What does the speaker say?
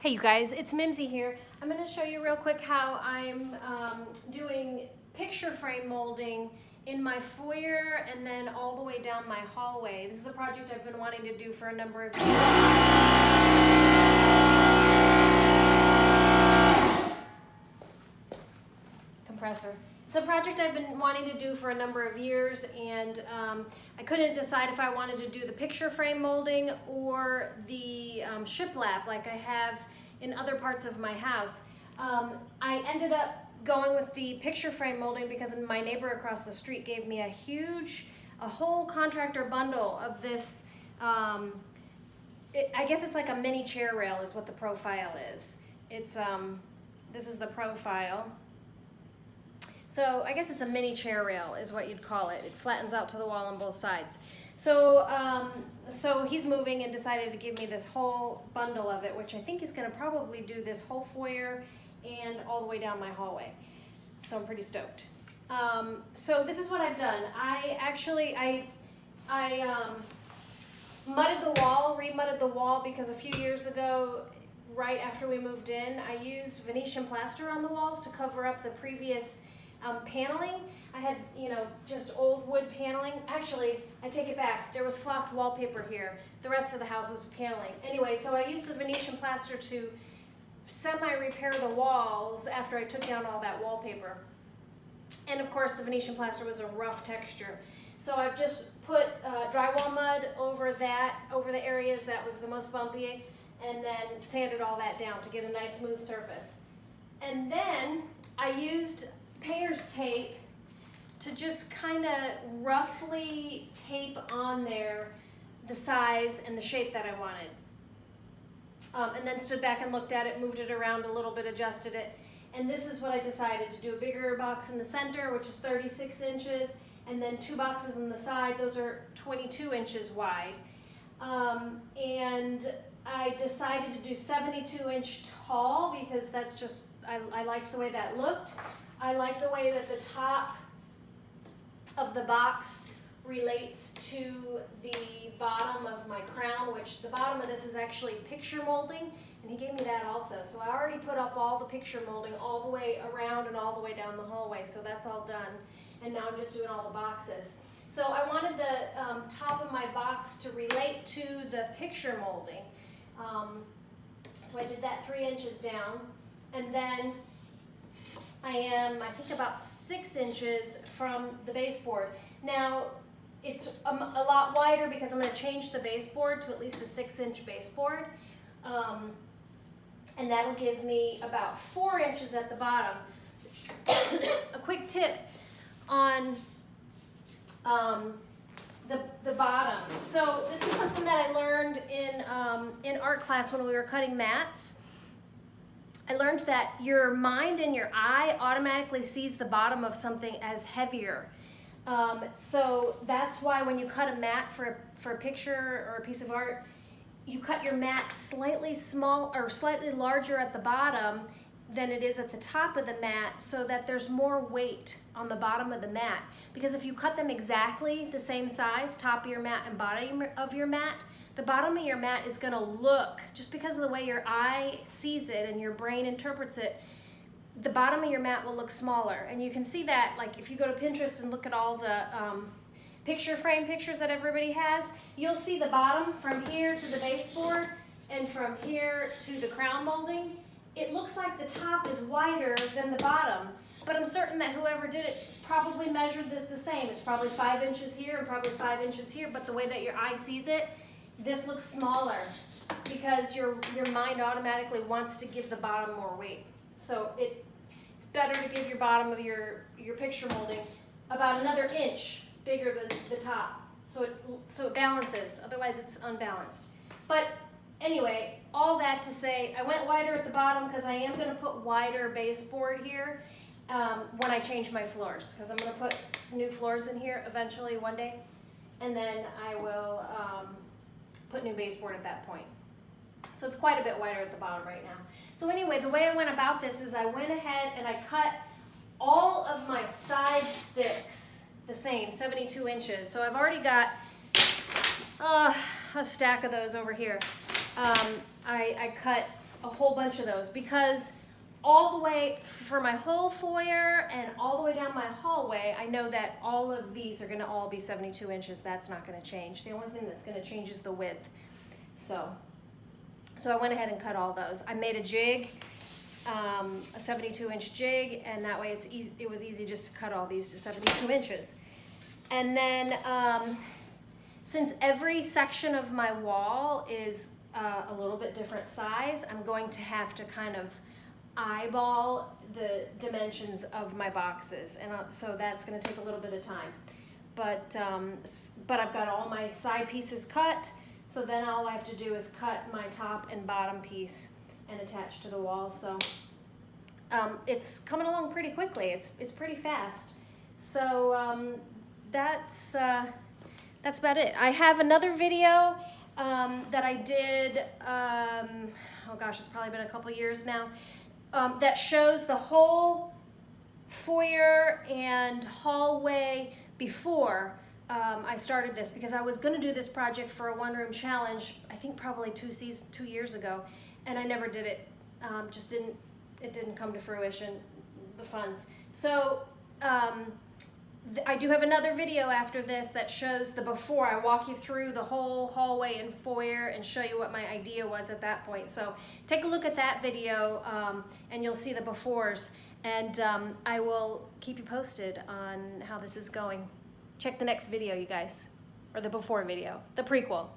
Hey you guys, it's Mimsy here. I'm going to show you real quick how I'm doing picture frame molding in my foyer and then all the way down my hallway. This is a project I've been wanting to do for a number of years. Compressor. It's a project I've been wanting to do for a number of years, and I couldn't decide if I wanted to do the picture frame molding or the shiplap like I have in other parts of my house. I ended up going with the picture frame molding because my neighbor across the street gave me a whole contractor bundle of this. I guess it's like a mini chair rail is what the profile is. It's this is the profile. So I guess it's a mini chair rail is what you'd call it. It flattens out to the wall on both sides. So so he's moving and decided to give me this whole bundle of it, which I think he's going to probably do this whole foyer and all the way down my hallway. So I'm pretty stoked. So this is what I've done. I mudded the wall, remudded the wall, because a few years ago, right after we moved in, I used Venetian plaster on the walls to cover up the previous paneling. I had, just old wood paneling. Actually, I take it back. There was flocked wallpaper here. The rest of the house was paneling. Anyway, so I used the Venetian plaster to semi-repair the walls after I took down all that wallpaper. And of course, the Venetian plaster was a rough texture. So I've just put drywall mud over the areas that was the most bumpy, and then sanded all that down to get a nice smooth surface. And then I used painter's tape to just kind of roughly tape on there the size and the shape that I wanted. And then stood back and looked at it, moved it around a little bit, adjusted it. And this is what I decided to do: a bigger box in the center, which is 36 inches, and then 2 boxes in the side. Those are 22 inches wide. And I decided to do 72-inch tall because that's just, I liked the way that looked. I like the way that the top of the box relates to the bottom of my crown, which the bottom of this is actually picture molding, and he gave me that also. So I already put up all the picture molding all the way around and all the way down the hallway, so that's all done. And now I'm just doing all the boxes. So I wanted the top of my box to relate to the picture molding. So I did that 3 inches down, and then I think about 6 inches from the baseboard. Now, it's a lot wider because I'm going to change the baseboard to at least a 6-inch baseboard. And that'll give me about 4 inches at the bottom. A quick tip on the bottom. So this is something that I learned in art class when we were cutting mats. I learned that your mind and your eye automatically sees the bottom of something as heavier. So that's why when you cut a mat for a picture or a piece of art, you cut your mat slightly small or slightly larger at the bottom than it is at the top of the mat, so that there's more weight on the bottom of the mat. Because if you cut them exactly the same size, top of your mat and bottom of your mat, the bottom of your mat is going to look, just because of the way your eye sees it and your brain interprets it, the bottom of your mat will look smaller. And you can see that, like, if you go to Pinterest and look at all the picture frame pictures that everybody has, you'll see the bottom from here to the baseboard and from here to the crown molding. It looks like the top is wider than the bottom, but I'm certain that whoever did it probably measured this the same. It's probably 5 inches here and probably 5 inches here, but the way that your eye sees it, this looks smaller because your mind automatically wants to give the bottom more weight. So it's better to give your bottom of your picture molding about another inch bigger than the top, so it balances. Otherwise, it's unbalanced. But anyway, all that to say, I went wider at the bottom because I am going to put wider baseboard here when I change my floors, because I'm going to put new floors in here eventually one day, and then I will put new baseboard at that point. So it's quite a bit wider at the bottom right now. So anyway, the way I went about this is I went ahead and I cut all of my side sticks the same, 72 inches. So I've already got a stack of those over here. I cut a whole bunch of those, because all the way for my whole foyer and all the way down my hallway, I know that all of these are gonna all be 72 inches. That's not gonna change. The only thing that's gonna change is the width. So I went ahead and cut all those. I made a jig, a 72-inch jig, and that way it was easy just to cut all these to 72 inches. And then since every section of my wall is a little bit different size, I'm going to have to kind of eyeball the dimensions of my boxes, and so that's going to take a little bit of time. But I've got all my side pieces cut, so then all I have to do is cut my top and bottom piece and attach to the wall. So it's coming along pretty quickly. It's pretty fast. So that's about it. I have another video that I did. Oh gosh, it's probably been a couple years now. That shows the whole foyer and hallway before I started this, because I was going to do this project for a one-room challenge, I think probably 2 years ago, and I never did it. It didn't come to fruition, the funds. So I do have another video after this that shows the before. I walk you through the whole hallway and foyer and show you what my idea was at that point. So take a look at that video and you'll see the befores. And I will keep you posted on how this is going. Check the next video, you guys, or the before video, the prequel.